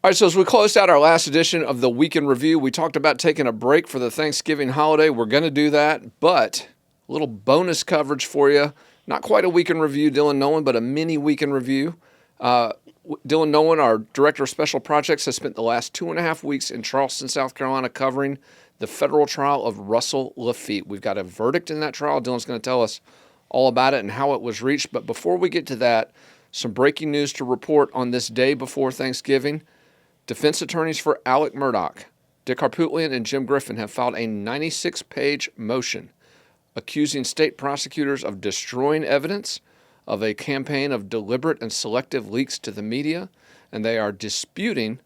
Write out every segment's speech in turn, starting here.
All right, so as we closed out our last edition of the Weekend Review, we talked about taking a break for the Thanksgiving holiday. We're going to do that, but a little bonus coverage for you. Not quite a Weekend Review, Dylan Nolan, but a mini Weekend Review. Dylan Nolan, our Director of Special Projects, has spent the last 2.5 weeks in Charleston, South Carolina, covering the federal trial of Russell Laffitte. We've got a verdict in that trial. Dylan's going to tell us all about it and how it was reached. But before we get to that, some breaking news to report on this day before Thanksgiving. Defense attorneys for Alec Murdaugh, Dick Harpootlian, and Jim Griffin have filed a 96-page motion accusing state prosecutors of destroying evidence of a campaign of deliberate and selective leaks to the media, and they are disputing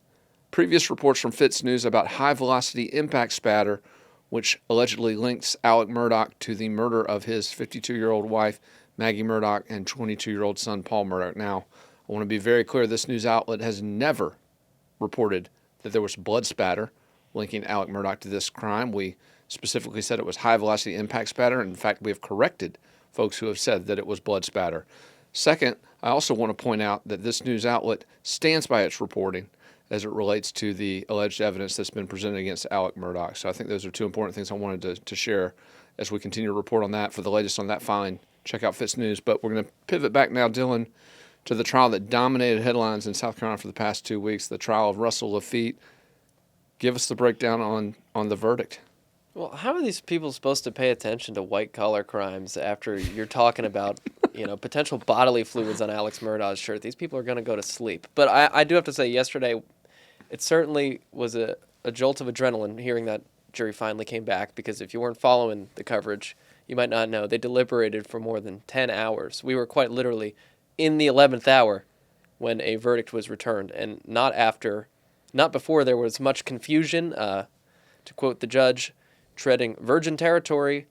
previous reports from FITSNews about high-velocity impact spatter, which allegedly links Alec Murdaugh to the murder of his 52-year-old wife, Maggie Murdaugh, and 22-year-old son, Paul Murdaugh. Now, I want to be very clear, this news outlet has never reported that there was blood spatter linking Alec Murdaugh to this crime. We specifically said it was high-velocity impact spatter. In fact, we have corrected folks who have said that it was blood spatter. Second, I also want to point out that this news outlet stands by its reporting as it relates to the alleged evidence that's been presented against Alec Murdaugh. So I think those are two important things I wanted to share as we continue to report on that. For the latest on that filing, check out FITSNews. But we're going to pivot back now, Dylan, to the trial that dominated headlines in South Carolina for the past 2 weeks, the trial of Russell Laffitte. Give us the breakdown on the verdict. Well, how are these people supposed to pay attention to white-collar crimes after you're talking about, potential bodily fluids on Alex Murdaugh's shirt? These people are going to go to sleep. But I do have to say, yesterday, it certainly was a jolt of adrenaline hearing that jury finally came back, because if you weren't following the coverage, you might not know. They deliberated for more than 10 hours. We were quite literally in the 11th hour when a verdict was returned, and not before there was much confusion, to quote the judge, treading virgin territory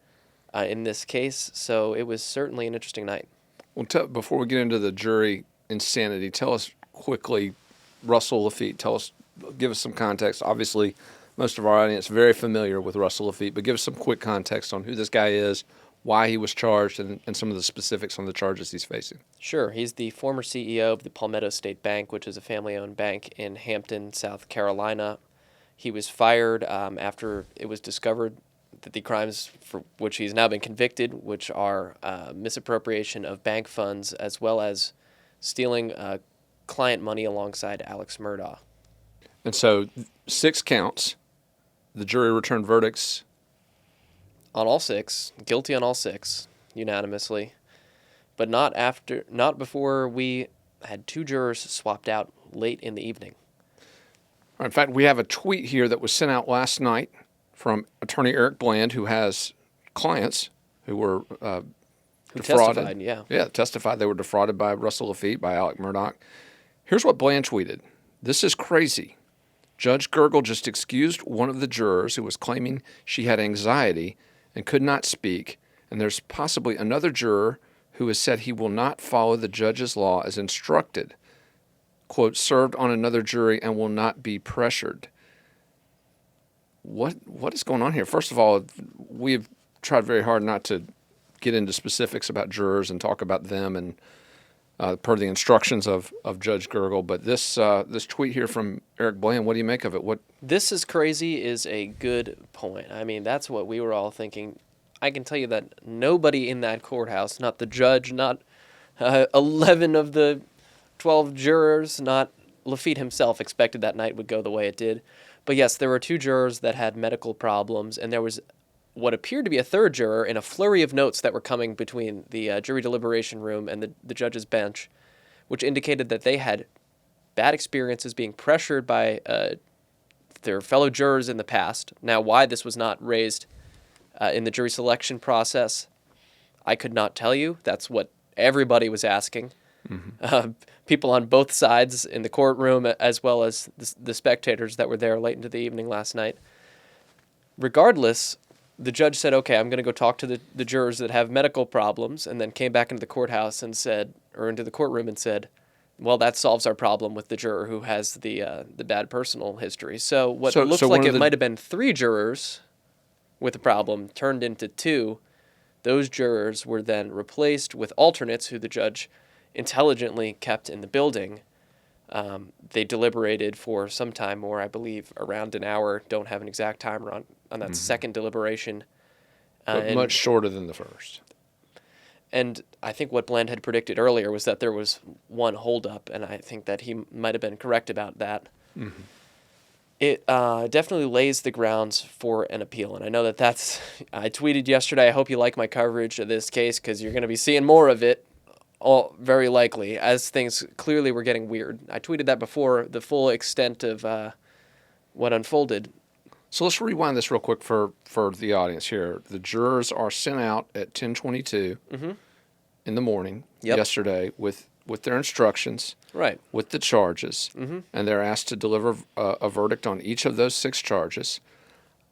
in this case. So it was certainly an interesting night. Well, before we get into the jury insanity, tell us quickly, Russell Laffitte, give us some context. Obviously, most of our audience very familiar with Russell Laffitte, but give us some quick context on who this guy is, why he was charged, and some of the specifics on the charges he's facing. Sure. He's the former CEO of the Palmetto State Bank, which is a family-owned bank in Hampton, South Carolina. He was fired after it was discovered that the crimes for which he's now been convicted, which are misappropriation of bank funds as well as stealing client money alongside Alex Murdaugh. And so 6 counts. The jury returned verdicts On all 6, guilty on all 6, unanimously, but not before we had 2 jurors swapped out late in the evening. In fact, we have a tweet here that was sent out last night from attorney Eric Bland, who has clients who were defrauded. Testified they were defrauded by Russell Laffitte, by Alec Murdaugh. Here's what Bland tweeted. "This is crazy. Judge Gergel just excused one of the jurors who was claiming she had anxiety and could not speak, and there's possibly another juror who has said he will not follow the judge's law as instructed. Quote, served on another jury and will not be pressured." What is going on here? First of all, we've tried very hard not to get into specifics about jurors and talk about them and per the instructions of Judge Gergel, but this tweet here from Eric Bland, what do you make of it? This is crazy is a good point. I mean, that's what we were all thinking. I can tell you that nobody in that courthouse, not the judge, not 11 of the 12 jurors, not Lafitte himself, expected that night would go the way it did. But yes, there were 2 jurors that had medical problems, and there was what appeared to be a 3rd juror in a flurry of notes that were coming between the jury deliberation room and the judge's bench, which indicated that they had bad experiences being pressured by their fellow jurors in the past. Now, why this was not raised in the jury selection process, I could not tell you. That's what everybody was asking. Mm-hmm. People on both sides in the courtroom, as well as the spectators that were there late into the evening last night. Regardless, the judge said, okay, I'm going to go talk to the jurors that have medical problems, and then came back into the courthouse and said, or into the courtroom and said, well, that solves our problem with the juror who has the bad personal history. So what looks like it might have been 3 jurors with a problem turned into 2. Those jurors were then replaced with alternates who the judge intelligently kept in the building. They deliberated for some time more, I believe, around an hour. Don't have an exact timer on that second deliberation. But much shorter than the first. And I think what Bland had predicted earlier was that there was one holdup, and I think that he might have been correct about that. Mm-hmm. It definitely lays the grounds for an appeal, and I know that's... I tweeted yesterday, I hope you like my coverage of this case, because you're going to be seeing more of it, all very likely, as things clearly were getting weird. I tweeted that before the full extent of what unfolded. So let's rewind this real quick for the audience here. The jurors are sent out at 10:22 in the morning yesterday with their instructions, right, with the charges, and they're asked to deliver a verdict on each of those 6 charges.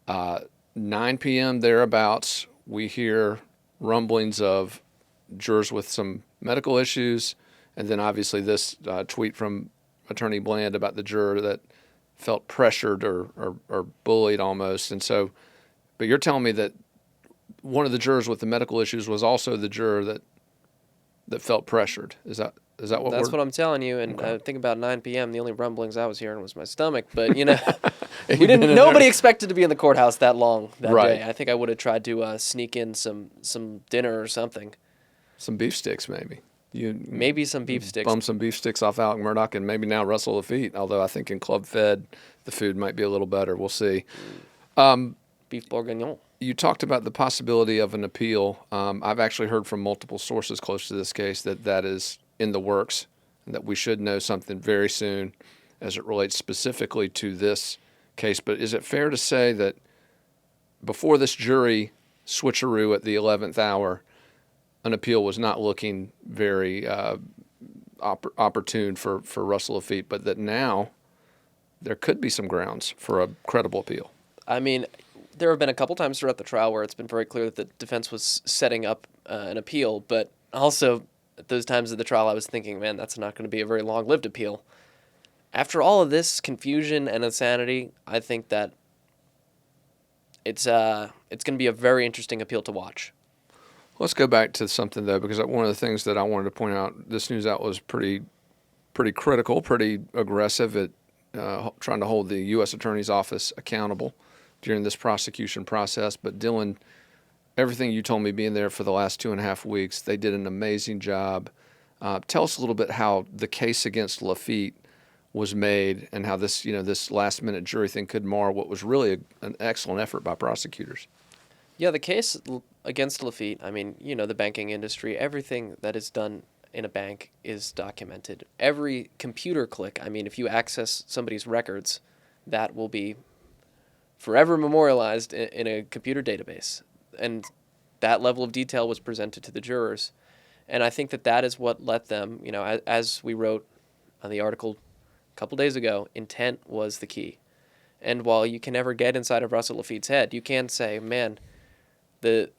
9 p.m. thereabouts, we hear rumblings of jurors with some medical issues, and then obviously this tweet from Attorney Bland about the juror that felt pressured or bullied almost. And so, but you're telling me that one of the jurors with the medical issues was also the juror that felt pressured. Is that what That's what I'm telling you. And I think about 9 p.m., the only rumblings I was hearing was my stomach. But, nobody expected to be in the courthouse that long that day. I think I would have tried to sneak in some dinner or something. Some beef sticks, maybe. Maybe some beef sticks. Bum some beef sticks off Alec Murdaugh and maybe now Russell Lafitte, although I think in Club Fed the food might be a little better. We'll see. Beef bourguignon. You talked about the possibility of an appeal. I've actually heard from multiple sources close to this case that is in the works and that we should know something very soon as it relates specifically to this case. But is it fair to say that before this jury switcheroo at the 11th hour, an appeal was not looking very opportune for Russell Lafitte, but that now there could be some grounds for a credible appeal? I mean, there have been a couple times throughout the trial where it's been very clear that the defense was setting up an appeal, but also at those times of the trial I was thinking, man, that's not going to be a very long-lived appeal. After all of this confusion and insanity, I think that it's going to be a very interesting appeal to watch. Let's go back to something, though, because one of the things that I wanted to point out, this news outlet was pretty critical, pretty aggressive at trying to hold the U.S. Attorney's Office accountable during this prosecution process. But Dylan, everything you told me being there for the last 2.5 weeks, they did an amazing job. Tell us a little bit how the case against Lafitte was made and how this last-minute jury thing could mar what was really an excellent effort by prosecutors. Yeah, the case against Lafitte, I mean, the banking industry, everything that is done in a bank is documented. Every computer click, I mean, if you access somebody's records, that will be forever memorialized in a computer database. And that level of detail was presented to the jurors. And I think that is what let them, as we wrote on the article a couple days ago, intent was the key. And while you can never get inside of Russell Lafitte's head, you can say, man, the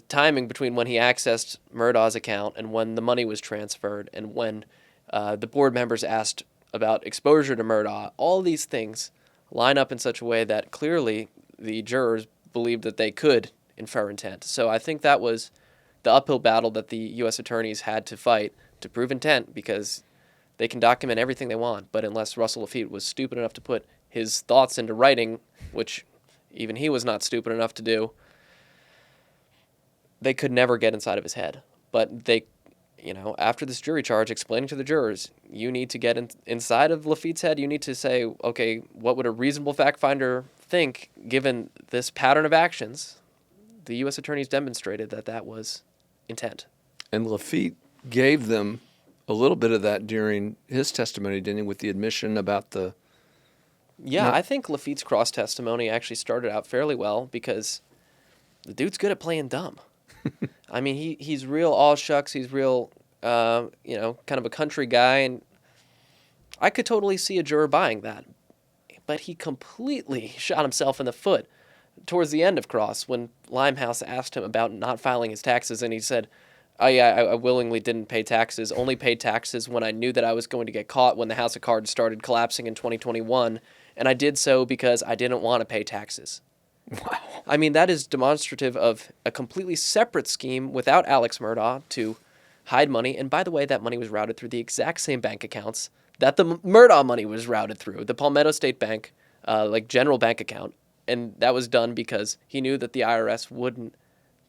timing between when he accessed Murdaugh's account and when the money was transferred and when the board members asked about exposure to Murdaugh, all these things line up in such a way that clearly the jurors believed that they could infer intent. So I think that was the uphill battle that the U.S. attorneys had to fight to prove intent, because they can document everything they want, but unless Russell Lafitte was stupid enough to put his thoughts into writing, which even he was not stupid enough to do, they could never get inside of his head. But they, after this jury charge, explaining to the jurors, you need to get inside of Lafitte's head. You need to say, okay, what would a reasonable fact finder think given this pattern of actions? The U.S. attorneys demonstrated that was intent. And Lafitte gave them a little bit of that during his testimony, didn't he, with the admission about the... Yeah, I think Lafitte's cross testimony actually started out fairly well because the dude's good at playing dumb. I mean, he's real all shucks. He's real, kind of a country guy, and I could totally see a juror buying that. But he completely shot himself in the foot towards the end of cross when Limehouse asked him about not filing his taxes, and he said, "Oh yeah, I willingly didn't pay taxes. Only paid taxes when I knew that I was going to get caught when the House of Cards started collapsing in 2021, and I did so because I didn't want to pay taxes." Wow. I mean, that is demonstrative of a completely separate scheme without Alex Murdaugh to hide money. And by the way, that money was routed through the exact same bank accounts that the Murdaugh money was routed through the Palmetto State Bank, general bank account. And that was done because he knew that the IRS wouldn't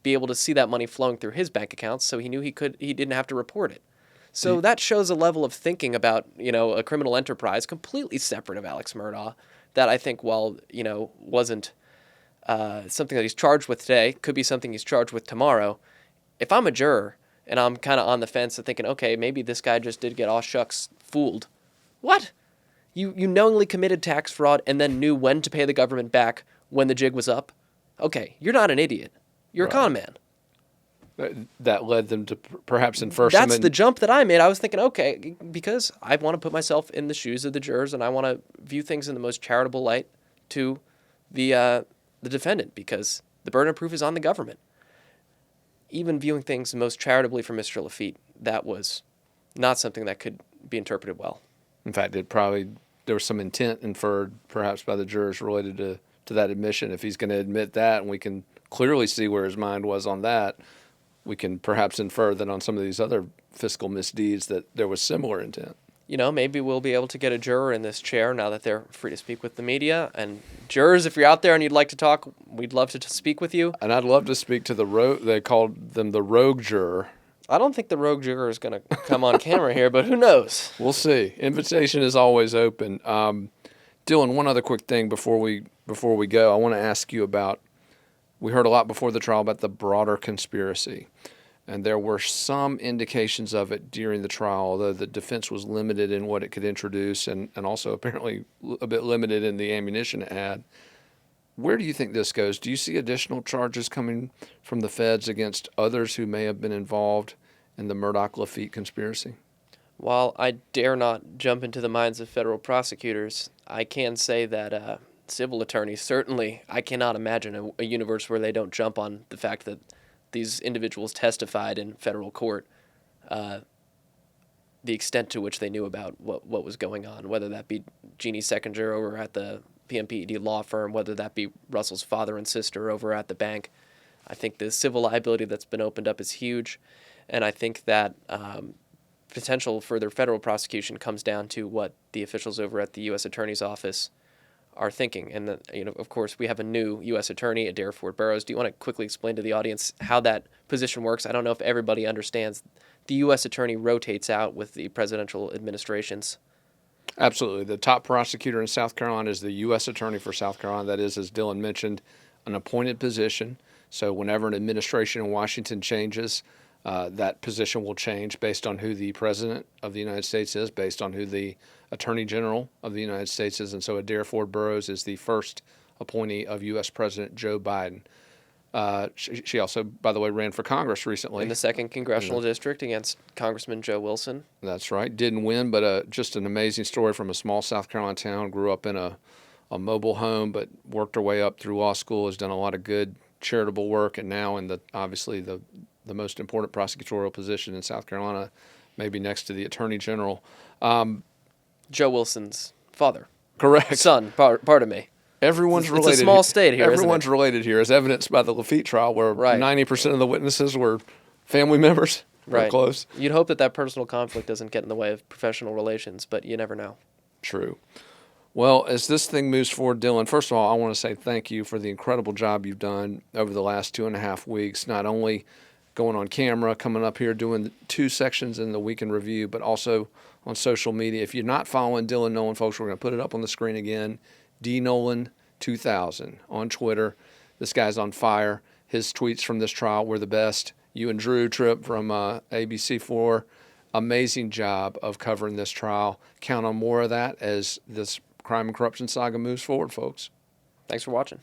be able to see that money flowing through his bank accounts, so he knew he didn't have to report it. So that shows a level of thinking about, a criminal enterprise completely separate of Alex Murdaugh that I think, while, wasn't something that he's charged with today, could be something he's charged with tomorrow. If I'm a juror and I'm kind of on the fence of thinking, okay, maybe this guy just did get aw shucks fooled. What? You knowingly committed tax fraud and then knew when to pay the government back when the jig was up? Okay, you're not an idiot. You're a con man. That led them to perhaps infer That's the jump that I made. I was thinking, okay, because I want to put myself in the shoes of the jurors and I want to view things in the most charitable light to the defendant, because the burden of proof is on the government. Even viewing things most charitably for Mr. Lafitte, that was not something that could be interpreted well. In fact, there was some intent inferred perhaps by the jurors related to that admission. If he's going to admit that, and we can clearly see where his mind was on that, we can perhaps infer that on some of these other fiscal misdeeds that there was similar intent. Maybe we'll be able to get a juror in this chair now that they're free to speak with the media. And jurors, if you're out there and you'd like to talk, we'd love to speak with you. And I'd love to speak to they called them the rogue juror. I don't think the rogue juror is going to come on camera here, but who knows? We'll see. Invitation is always open. Dylan, one other quick thing before we go. I want to ask you about, we heard a lot before the trial about the broader conspiracy. And there were some indications of it during the trial, although the defense was limited in what it could introduce and also apparently a bit limited in the ammunition it had. Where do you think this goes? Do you see additional charges coming from the feds against others who may have been involved in the Murdaugh-Lafitte conspiracy? While I dare not jump into the minds of federal prosecutors, I can say that civil attorneys, certainly, I cannot imagine a universe where they don't jump on the fact that these individuals testified in federal court, the extent to which they knew about what was going on, whether that be Jeannie Seconder over at the PMPED law firm, whether that be Russell's father and sister over at the bank. I think the civil liability that's been opened up is huge, and I think that potential further federal prosecution comes down to what the officials over at the U.S. Attorney's Office are thinking. And, of course, we have a new U.S. Attorney, Adair Ford Burroughs. Do you want to quickly explain to the audience how that position works? I don't know if everybody understands. The U.S. Attorney rotates out with the presidential administrations. Absolutely. The top prosecutor in South Carolina is the U.S. Attorney for South Carolina. That is, as Dylan mentioned, an appointed position. So whenever an administration in Washington changes, that position will change based on who the President of the United States is, based on who the Attorney General of the United States is. And so Adair Ford Burroughs is the first appointee of U.S. President Joe Biden. She also, by the way, ran for Congress recently. In the 2nd Congressional District against Congressman Joe Wilson. That's right. Didn't win, but just an amazing story from a small South Carolina town. Grew up in a mobile home, but worked her way up through law school, has done a lot of good charitable work, and now in obviously the most important prosecutorial position in South Carolina, maybe next to the Attorney General. Joe Wilson's father. Correct. Son, pardon me. Everyone's related. It's a small state here, Everyone's isn't it? related here, as evidenced by the Lafitte trial, where Right. 90% of the witnesses were family members. Right. Close. You'd hope that personal conflict doesn't get in the way of professional relations, but you never know. True. Well, as this thing moves forward, Dylan, first of all, I want to say thank you for the incredible job you've done over the last 2.5 weeks, not only going on camera, coming up here, doing 2 sections in the Week in Review, but also on social media. If you're not following Dylan Nolan, folks, we're going to put it up on the screen again. DNolan2000 on Twitter. This guy's on fire. His tweets from this trial were the best. You and Drew Tripp from ABC4, amazing job of covering this trial. Count on more of that as this crime and corruption saga moves forward, folks. Thanks for watching.